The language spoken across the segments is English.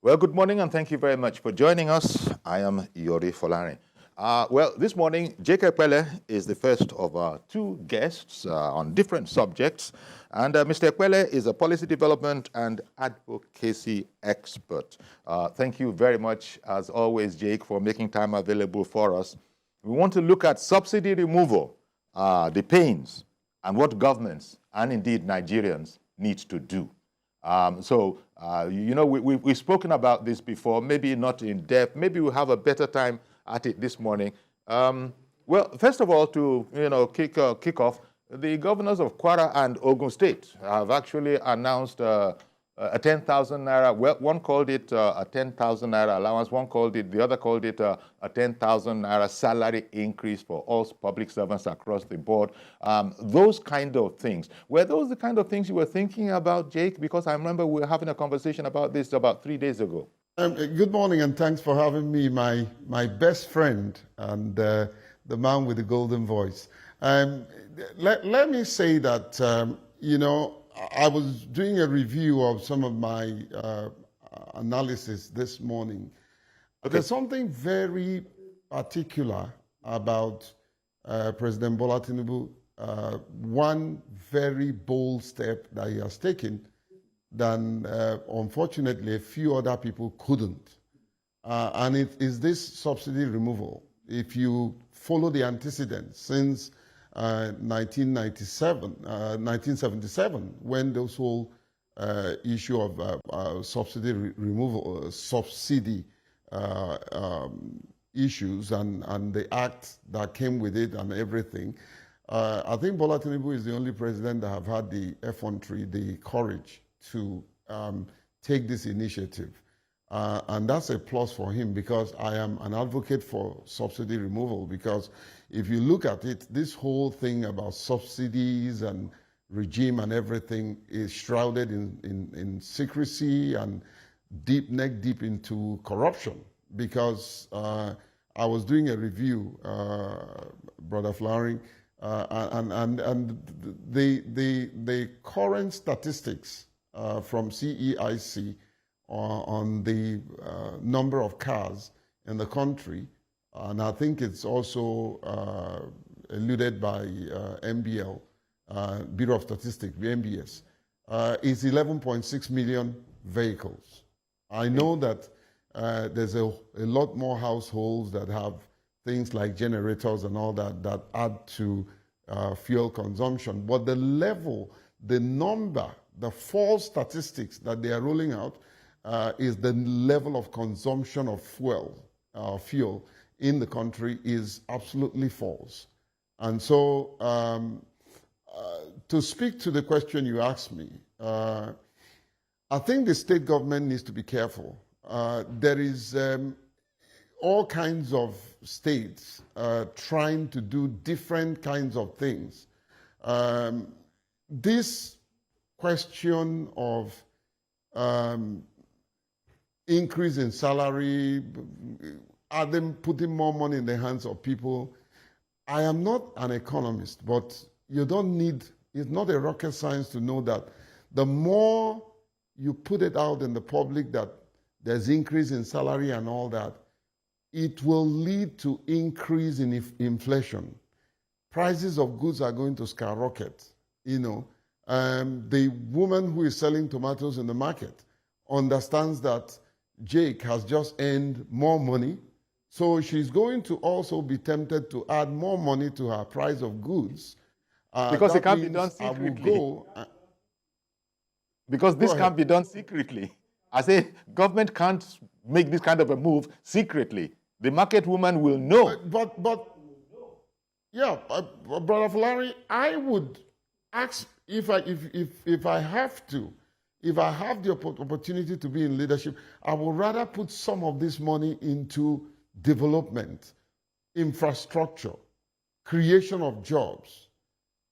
Well, good morning, and thank you very much for joining us. I am Yori Folarin. Well, this morning, Epelle is the first of our two guests on different subjects. And Mr. Epelle is a policy development and advocacy expert. Thank you very much, as always, Jake, for making time available for us. We want to look at subsidy removal, the pains, and what governments, and indeed Nigerians, need to do. We've spoken about this before, maybe not in depth. Maybe we'll have a better time at it this morning. Well, first of all, to kick off, the governors of Kwara and Ogun State have actually announced a 10,000 naira. Well, one called it a 10,000 naira allowance. The other called it a 10,000 naira salary increase for all public servants across the board. Those kind of things. Were those the kind of things you were thinking about, Jake? Because I remember we were having a conversation about this about 3 days ago. Good morning, and thanks for having me, my best friend and the man with the golden voice. Let me say that, I was doing a review of some of my analysis this morning. Okay. There's something very particular about President Bola Tinubu, one very bold step that he has taken than, unfortunately, a few other people couldn't. And it is this subsidy removal. If you follow the antecedents since 1977, when this whole issue of subsidy removal, subsidy issues and the act that came with it and everything, I think Bola Tinubu is the only president that have had the effrontery, the courage to take this initiative. And that's a plus for him, because I am an advocate for subsidy removal, because if you look at it, this whole thing about subsidies and regime and everything is shrouded in secrecy and neck deep into corruption. Because I was doing a review, Brother Folarin, and the current statistics from CEIC on the number of cars in the country, and I think it's also alluded by MBL, Bureau of Statistics, BMBS, is 11.6 million vehicles. I know that there's a lot more households that have things like generators and all that add to fuel consumption, but the level, the number, the false statistics that they are rolling out is the level of consumption of fuel in the country is absolutely false. And so to speak to the question you asked me, I think the state government needs to be careful. There is all kinds of states trying to do different kinds of things. This question of increase in salary, are they putting more money in the hands of people? I am not an economist, but you don't need, it's not a rocket science to know that the more you put it out in the public that there's increase in salary and all that, it will lead to increase in inflation. Prices of goods are going to skyrocket. The woman who is selling tomatoes in the market understands that Jake has just earned more money, so she's going to also be tempted to add more money to her price of goods. Because it can't be done secretly. Because this can't be done secretly. I say government can't make this kind of a move secretly. The market woman will know. But Brother Folarin, I would ask if I have to. If I have the opportunity to be in leadership, I would rather put some of this money into development, infrastructure, creation of jobs,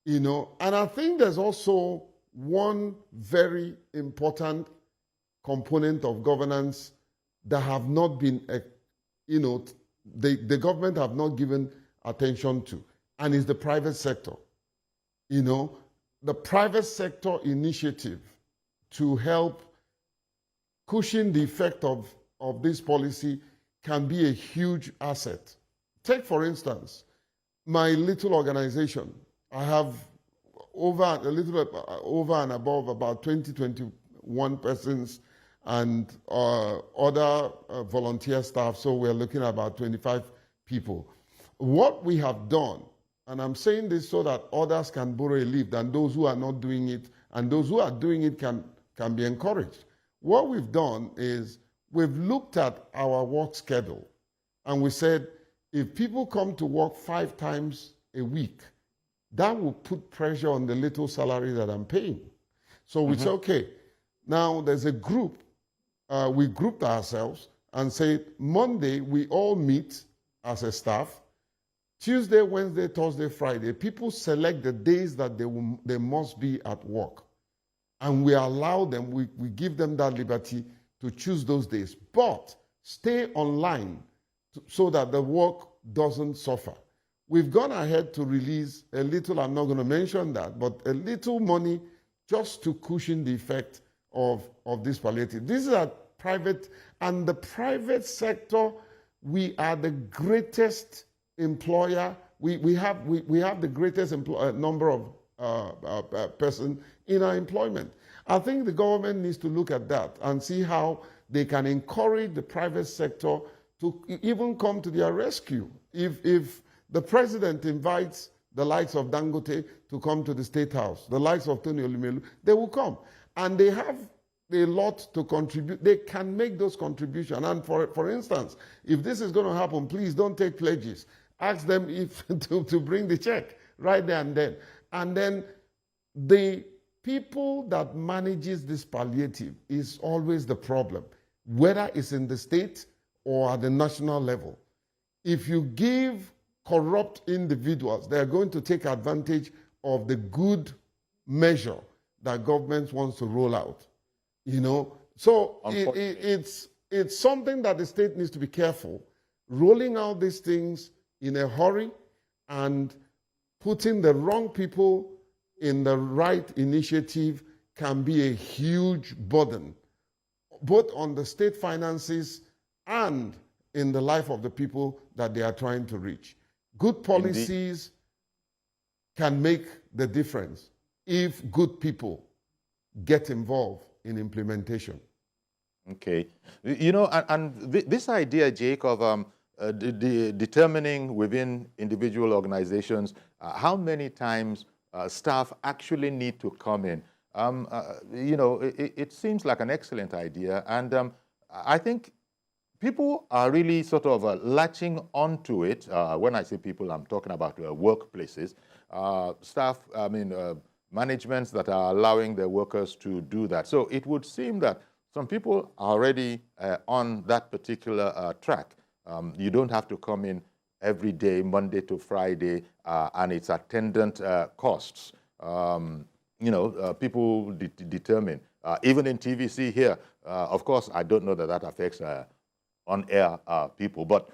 And I think there's also one very important component of governance that have not been, the government have not given attention to, and is the private sector. The private sector initiative to help cushion the effect of this policy can be a huge asset. Take, for instance, my little organization. I have over and above about 21 persons and other volunteer staff, so we're looking at about 25 people. What we have done, and I'm saying this so that others can borrow a leaf, and those who are not doing it, and those who are doing it can be encouraged. What we've done is we've looked at our work schedule, and we said, if people come to work 5 times a week, that will put pressure on the little salary that I'm paying. So we say, okay, now there's a group. We grouped ourselves and said, Monday, we all meet as a staff. Tuesday, Wednesday, Thursday, Friday, people select the days that they must be at work. And we allow them, we give them that liberty to choose those days. But stay online so that the work doesn't suffer. We've gone ahead to release a little, I'm not going to mention that, but a little money just to cushion the effect of this palliative. These are private, and the private sector, we are the greatest employer. We have the greatest number of person in our employment. I think the government needs to look at that and see how they can encourage the private sector to even come to their rescue. If the president invites the likes of Dangote to come to the State House, the likes of Tony Olumelu, they will come. And they have a lot to contribute. They can make those contributions. And for instance, if this is going to happen, please don't take pledges. Ask them if to bring the check right there and then. And then the people that manages this palliative is always the problem, whether it's in the state or at the national level. If you give corrupt individuals, they are going to take advantage of the good measure that government wants to roll out. You know, so it's something that the state needs to be careful. Rolling out these things in a hurry and putting the wrong people in the right initiative can be a huge burden, both on the state finances and in the life of the people that they are trying to reach. Good policies can make the difference if good people get involved in implementation. Okay. You know, and this idea, Jake, of determining within individual organizations how many times staff actually need to come in, you know, it seems like an excellent idea. And I think people are really sort of latching onto it. When I say people, I'm talking about workplaces, staff, I mean, managements that are allowing their workers to do that. So it would seem that some people are already on that particular track. You don't have to come in every day, Monday to Friday, and its attendant costs. You know, people determine. Even in TVC here, of course, I don't know that that affects on-air people, but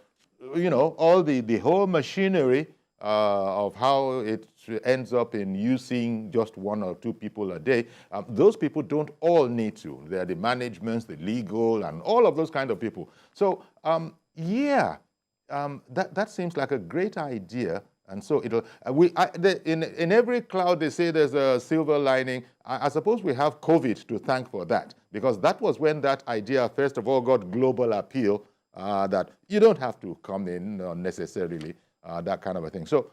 you know, all the whole machinery of how it ends up in you seeing just 1 or 2 people a day, those people don't all need to. They're the managements, the legal, and all of those kind of people. So yeah, that seems like a great idea. And so it'll, in every cloud they say there's a silver lining. I suppose we have COVID to thank for that, because that was when that idea first of all got global appeal, that you don't have to come in necessarily, that kind of a thing. So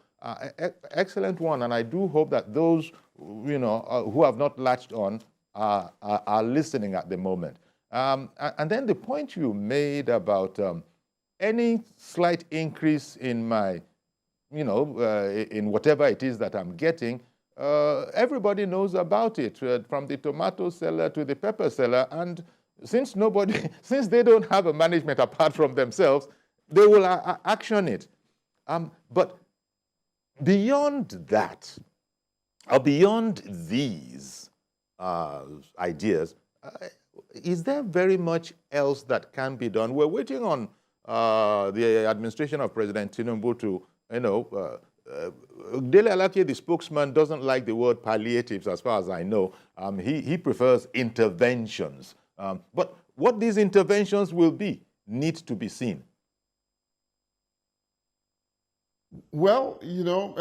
excellent one, and I do hope that those who have not latched on are listening at the moment. And then the point you made about any slight increase in my in whatever it is that I'm getting, everybody knows about it, from the tomato seller to the pepper seller. And since they don't have a management apart from themselves, they will action it. But beyond that, or beyond these ideas, is there very much else that can be done? We're waiting on the administration of President Tinubu to Dele Alake, the spokesman, doesn't like the word palliatives as far as I know. He prefers interventions. But what these interventions will be needs to be seen. Well, you know,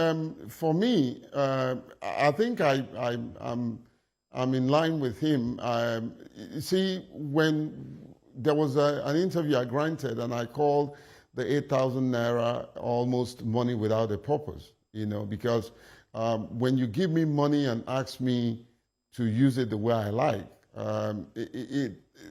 for me, I think I'm in line with him. See, when there was an interview I granted, and I called the 8,000 naira almost money without a purpose, you know, because when you give me money and ask me to use it the way I like,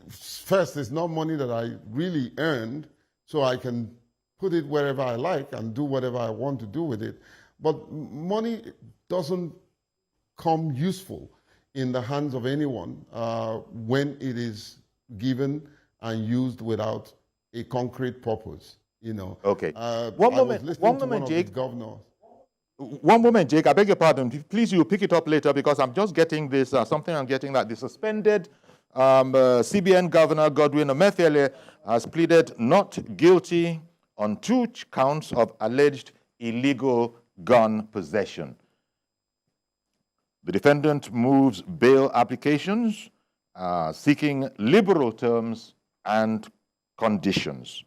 first, it's not money that I really earned, so I can put it wherever I like and do whatever I want to do with it. But money doesn't come useful in the hands of anyone when it is given and used without a concrete purpose. You know. Okay. One moment, Jake. One moment, Jake. I beg your pardon. Please, you pick it up later because I'm just getting this something. I'm getting that the suspended CBN Governor Godwin Emefiele has pleaded not guilty on 2 counts of alleged illegal gun possession. The defendant moves bail applications seeking liberal terms and conditions.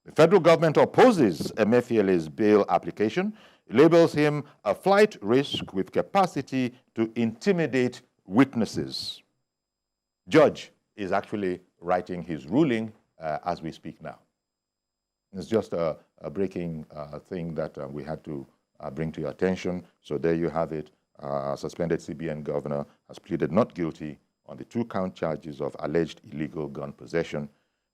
The federal government opposes Emefiele's bail application, labels him a flight risk with capacity to intimidate witnesses. Judge is actually writing his ruling as we speak now. It's just a breaking thing that we had to bring to your attention. So there you have it. Suspended CBN governor has pleaded not guilty on the 2 count charges of alleged illegal gun possession,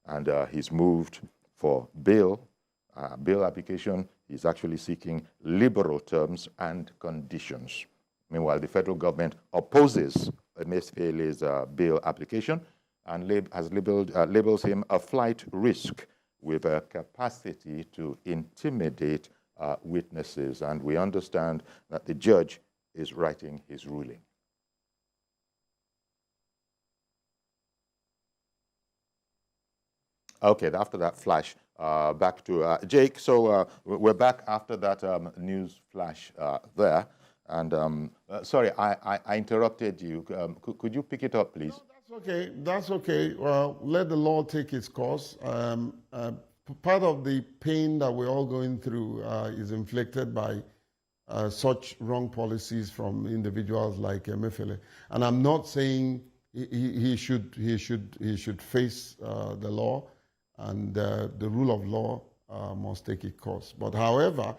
and he's moved for bail application. He's actually seeking liberal terms and conditions. Meanwhile, the federal government opposes Emefiele's bail application and labels him a flight risk with a capacity to intimidate witnesses. And we understand that the judge is writing his ruling. Okay, after that flash, back to Jake. So we're back after that news flash there. And sorry, I interrupted you. Could you pick it up, please? No, that's okay. That's okay. Well, let the law take its course. Part of the pain that we're all going through is inflicted by such wrong policies from individuals like Emefiele. And I'm not saying he should face the law, and the rule of law must take its course. But however,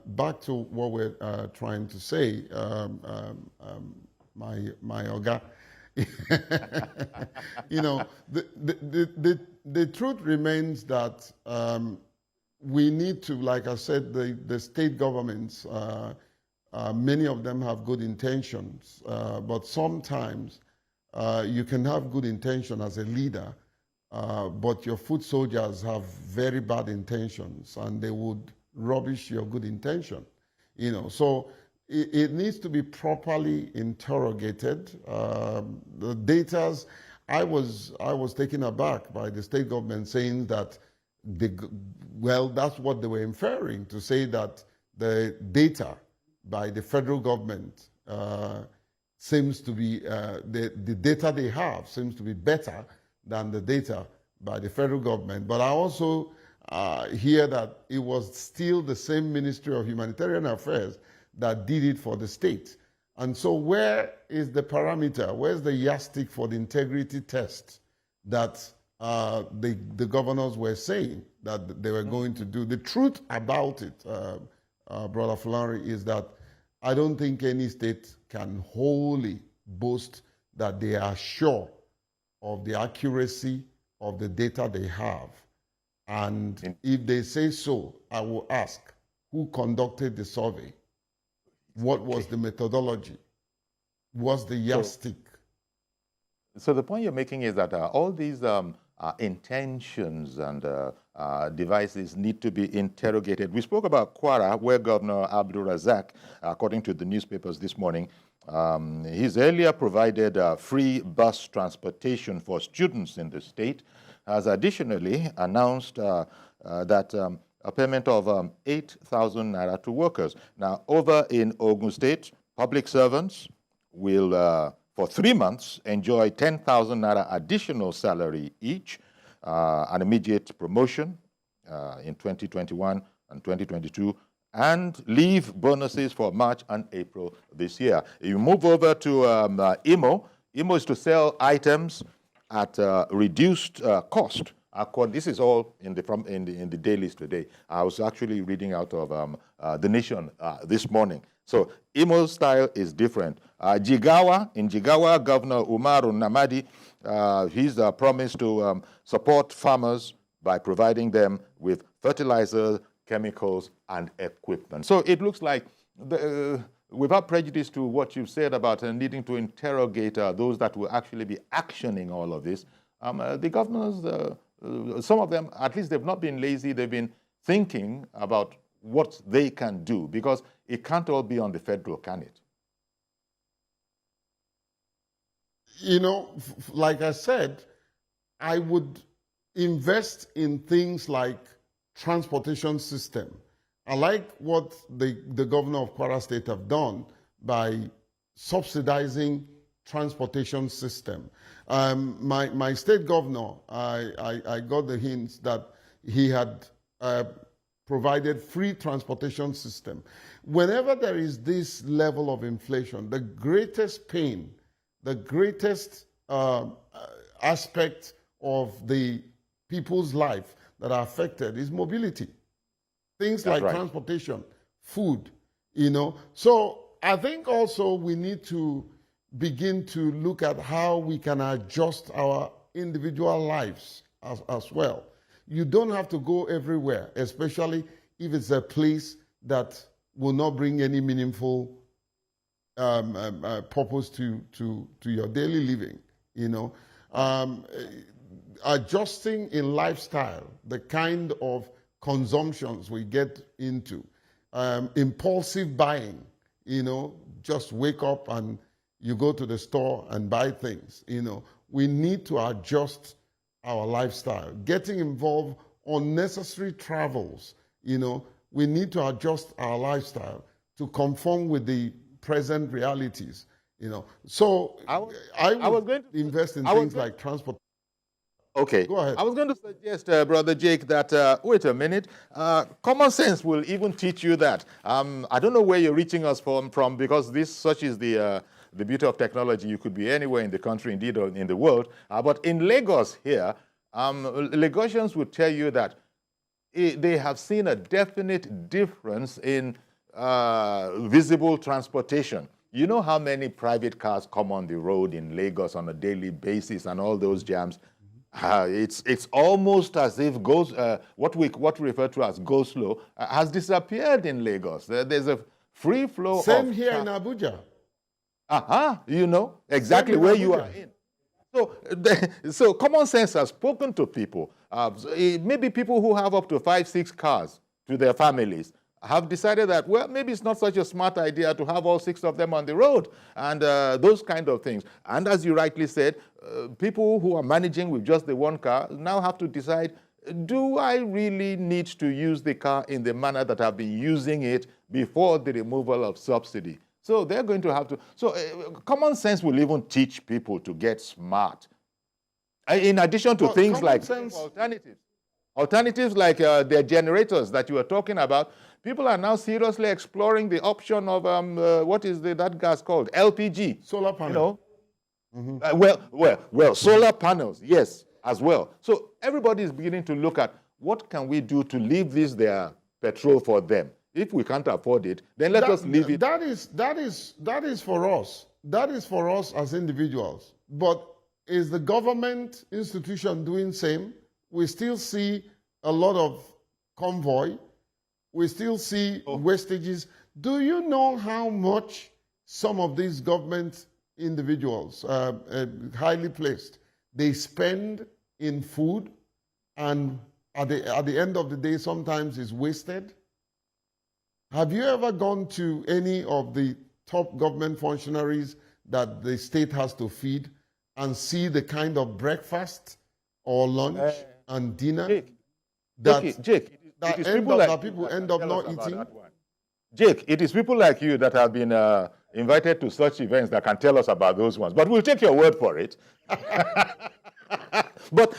back to what we're trying to say, my Oga, you know, the truth remains that we need to, like I said, the state governments, many of them have good intentions, but sometimes you can have good intention as a leader, but your foot soldiers have very bad intentions, and they would rubbish your good intention, you know. So it needs to be properly interrogated. The data's, I was taken aback by the state government saying that well, that's what they were inferring, to say that the data by the federal government seems to be, the data they have seems to be better than the data by the federal government. But I also hear that it was still the same Ministry of Humanitarian Affairs that did it for the state. And so where is the parameter? Where's the yardstick for the integrity test that the governors were saying that they were going to do? The truth about it, Brother Folarin, is that I don't think any state can wholly boast that they are sure of the accuracy of the data they have. And if they say so, I will ask, who conducted the survey? What was the methodology? What's the yardstick? So the point you're making is that all these intentions and devices need to be interrogated. We spoke about Kwara, where Governor Abdul Razak, according to the newspapers this morning, he's earlier provided free bus transportation for students in the state, has additionally announced that a payment of 8,000 naira to workers. Now, over in Ogun State, public servants will for 3 months enjoy 10,000 naira additional salary each, an immediate promotion in 2021 and 2022, and leave bonuses for March and April this year. You move over to IMO. IMO is to sell items at reduced cost. This is all in the dailies today. I was actually reading out of The Nation this morning. So IMO style is different. In Jigawa, Governor Umaru Namadi, he's promised to support farmers by providing them with fertilizers, chemicals, and equipment. So it looks like, without prejudice to what you've said about needing to interrogate those that will actually be actioning all of this, the governors, some of them, at least they've not been lazy, they've been thinking about what they can do, because it can't all be on the federal, can it? You know, like I said, I would invest in things like transportation system. I like what the governor of Kwara State have done by subsidizing transportation system. My state governor, I got the hints that he had provided free transportation system. Whenever there is this level of inflation, the greatest pain, the greatest aspect of the people's life that are affected is mobility. Things like transportation, food, you know. So I think also we need to begin to look at how we can adjust our individual lives as well. You don't have to go everywhere, especially if it's a place that will not bring any meaningful purpose to your daily living, you know. Adjusting in lifestyle, the kind of consumptions we get into, impulsive buying, you know, just wake up and you go to the store and buy things, you know. We need to adjust our lifestyle. Getting involved, unnecessary travels, you know, we need to adjust our lifestyle to conform with the present realities, you know. So I was going to invest in things like transport. Okay. Go ahead. I was going to suggest, Brother Jake, that, wait a minute, common sense will even teach you that. I don't know where you're reaching us from because such is the beauty of technology. You could be anywhere in the country, indeed, or in the world. But in Lagos here, Lagosians would tell you that they have seen a definite difference in visible transportation. You know how many private cars come on the road in Lagos on a daily basis and all those jams? It's almost as if what we refer to as go slow has disappeared in Lagos. There's a free flow. Same here in Abuja. You know exactly where you are in. So common sense has spoken to people. Maybe people who have up to 5, 6 cars to their families have decided that, well, maybe it's not such a smart idea to have all 6 of them on the road and those kind of things. And as you rightly said, people who are managing with just the one car now have to decide, do I really need to use the car in the manner that I've been using it before the removal of subsidy? So they're going to have to. So common sense will even teach people to get smart. In addition to things like alternatives. Alternatives like the generators that you were talking about. People are now seriously exploring the option of, what is that gas called? LPG. Solar panel. You know? Well, solar panels, yes, as well. So everybody is beginning to look at what can we do to leave their petrol for them. If we can't afford it, then let us leave it. That is for us. That is for us as individuals. But is the government institution doing same? We still see a lot of convoy. We still see wastages. Do you know how much some of these government individuals, highly placed, they spend in food, and at the end of the day, sometimes it's wasted? Have you ever gone to any of the top government functionaries that the state has to feed and see the kind of breakfast or lunch and dinner that people end up not eating? Jake, it is people like you that have been invited to such events that can tell us about those ones. But we'll take your word for it. But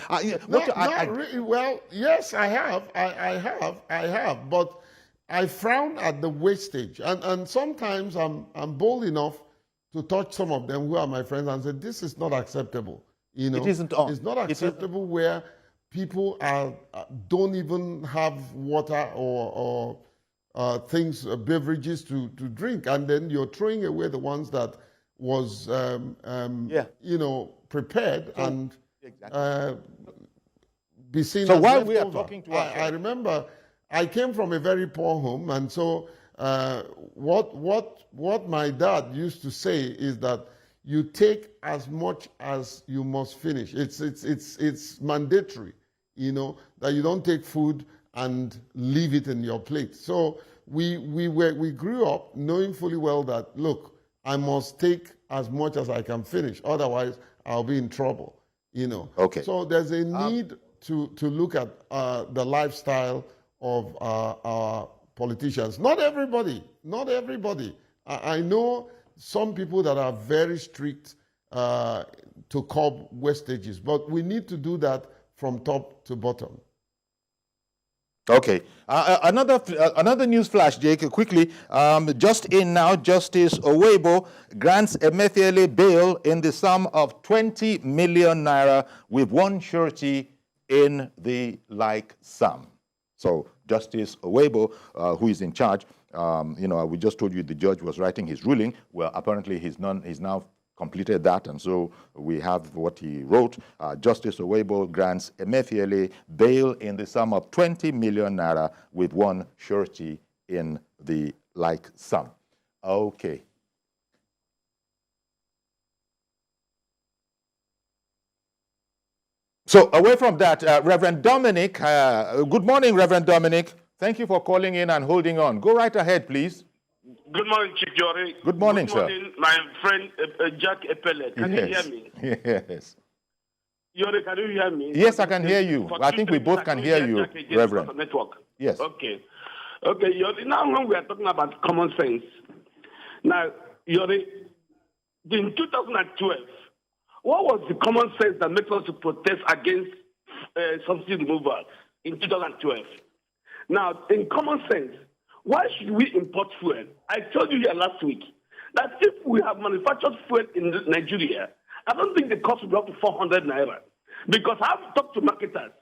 well, yes, I have. But I frown at the wastage, and sometimes I'm bold enough to touch some of them who are my friends and say, this is not acceptable. You know, it isn't. It's not acceptable where people don't even have water or things, beverages to drink, and then you're throwing away the ones that was prepared and be seen. So as while we are leftover. talking to I remember I came from a very poor home, and so what my dad used to say is that you take as much as you must finish. It's mandatory, you know, that you don't take food and leave it in your plate. So we grew up knowing fully well that, look, I must take as much as I can finish, otherwise I'll be in trouble, you know. Okay. So there's a need to look at the lifestyle of our politicians. Not everybody. I know some people that are very strict to curb wastages, but we need to do that from top to bottom. Okay. Another news flash, Jake, quickly. Just in now, Justice Owebo grants Emefiele bail in the sum of 20 million naira with one surety in the like sum. So Justice Owebo, who is in charge, we just told you the judge was writing his ruling. Well, apparently he's now completed that, and so we have what he wrote. Justice Owebo grants Emefiele bail in the sum of 20 million naira with one surety in the like sum. Okay. So away from that, Reverend Dominic, good morning, Reverend Dominic. Thank you for calling in and holding on. Go right ahead, please. Good morning, Chief Yori. Good morning, sir. Good morning, my friend Jack Epelle. Can you hear me? Yes. Yori, can you hear me? Yes, I can hear you. I think we both can hear you, Reverend. Network. Yes. Okay, Yori, now when we are talking about common sense, now, Yori, in 2012, what was the common sense that makes us to protest against subsidy removal in 2012? Now, in common sense, why should we import fuel? I told you here last week that if we have manufactured fuel in Nigeria, I don't think the cost will be up to 400 naira. Because I've talked to marketers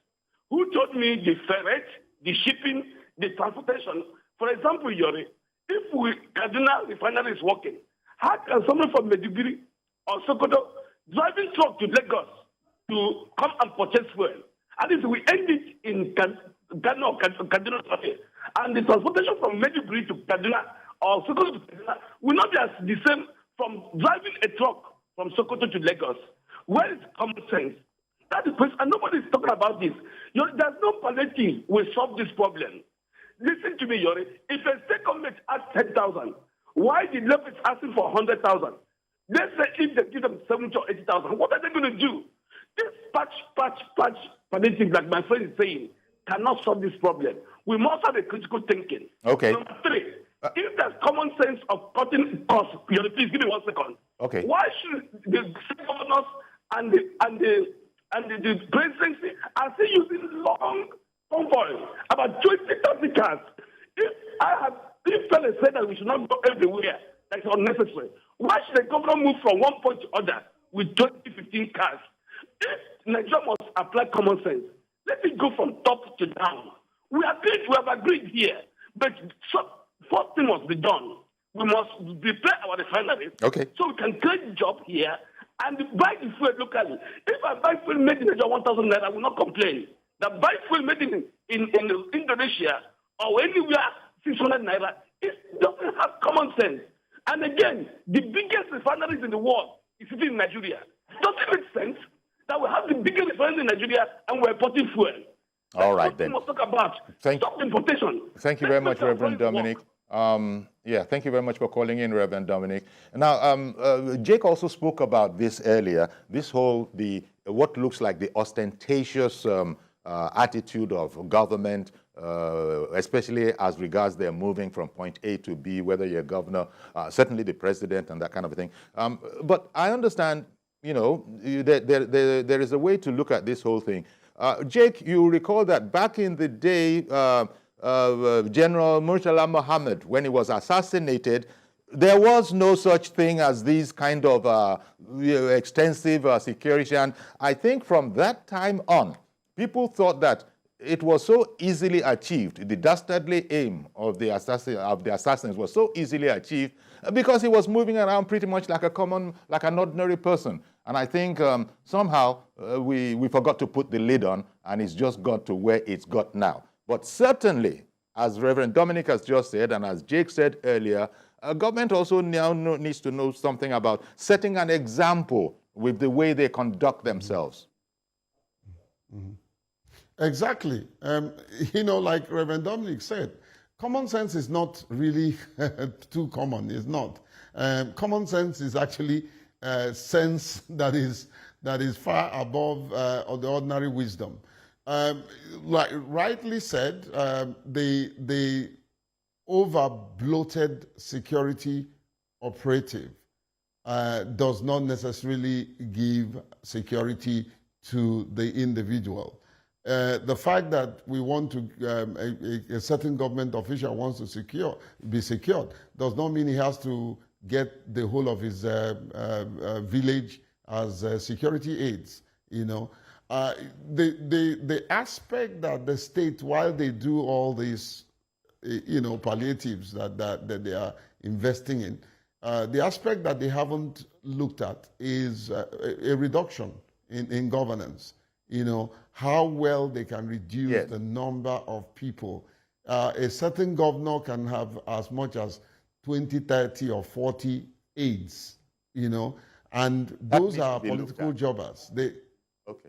who told me the ferret, the shipping, the transportation. For example, Yori, if Kaduna refinery is working, how can someone from Maiduguri or Sokoto driving truck to Lagos to come and purchase fuel? And if we end it in Kaduna, and the transportation from Maiduguri to Kaduna or Sokoto to Kaduna will not be as the same from driving a truck from Sokoto to Lagos. Where is common sense? That is question, and nobody is talking about this. There's no palliative will solve this problem. Listen to me, Yori. If a state government asks 10,000, why the left is asking for 100,000? Let's say if they give them 70 or 80,000, what are they going to do? This patch palliative, like my friend is saying, cannot solve this problem. We must have a critical thinking. Okay. Number three, if there's common sense of cutting costs, please give me 1 second. Okay. Why should the state governors and the presidency are still using long convoys, about 20,000 cars? If fellas say that we should not go everywhere, that's unnecessary. Why should the governor move from one point to other with 15 cars? If Nigeria must apply common sense, let it go from top to down. We have agreed here, but first thing must be done. We must prepare our refineries so we can create jobs here and buy the fuel locally. If I buy fuel made in Nigeria 1,000 naira, I will not complain. That buy fuel made in Indonesia or anywhere 600 naira, it doesn't have common sense. And again, the biggest refineries in the world is sitting in Nigeria. Does it make sense that we have the biggest refineries in Nigeria and we're importing fuel? All right, then. We must talk about stop importation. Thank you very much, Reverend Dominic. Thank you very much for calling in, Reverend Dominic. Now, Jake also spoke about this earlier, this whole, what looks like the ostentatious attitude of government, especially as regards their moving from point A to B, whether you're governor, certainly the president and that kind of thing. But I understand, you know, there is a way to look at this whole thing. Jake, you recall that back in the day, General Murtala Mohammed, when he was assassinated, there was no such thing as these kind of extensive security. And I think from that time on, people thought that it was so easily achieved. The dastardly aim of the assassins was so easily achieved because he was moving around pretty much like an ordinary person. And I think somehow we forgot to put the lid on, and it's just got to where it's got now. But certainly, as Reverend Dominic has just said, and as Jake said earlier, government also now needs to know something about setting an example with the way they conduct themselves. Mm-hmm. Exactly. You know, like Reverend Dominic said, common sense is not really too common. It's not. Common sense is actually sense that is far above the ordinary wisdom. Like rightly said, the over-bloated security operative does not necessarily give security to the individual. The fact that we want to, a certain government official wants to be secured does not mean he has to get the whole of his village as security aids, you know. The aspect that the state, while they do all these, you know, palliatives that they are investing in, the aspect that they haven't looked at is a reduction in governance. You know, how well they can reduce the number of people. A certain governor can have as much as 20, 30, or 40 aides, you know, and those are political jobbers. Okay.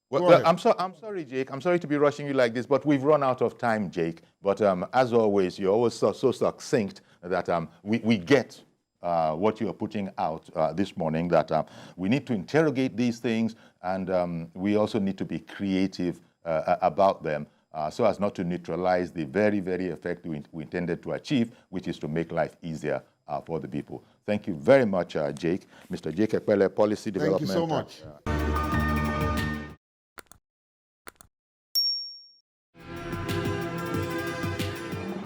Well, I'm sorry, Jake. I'm sorry to be rushing you like this, but we've run out of time, Jake. But as always, you're always so succinct that we get what you are putting out this morning, that we need to interrogate these things, and we also need to be creative about them so as not to neutralize the very, very effect we intended to achieve, which is to make life easier for the people. Thank you very much, Jake. Mr. Jake Epelle, Policy Development. Thank you so much.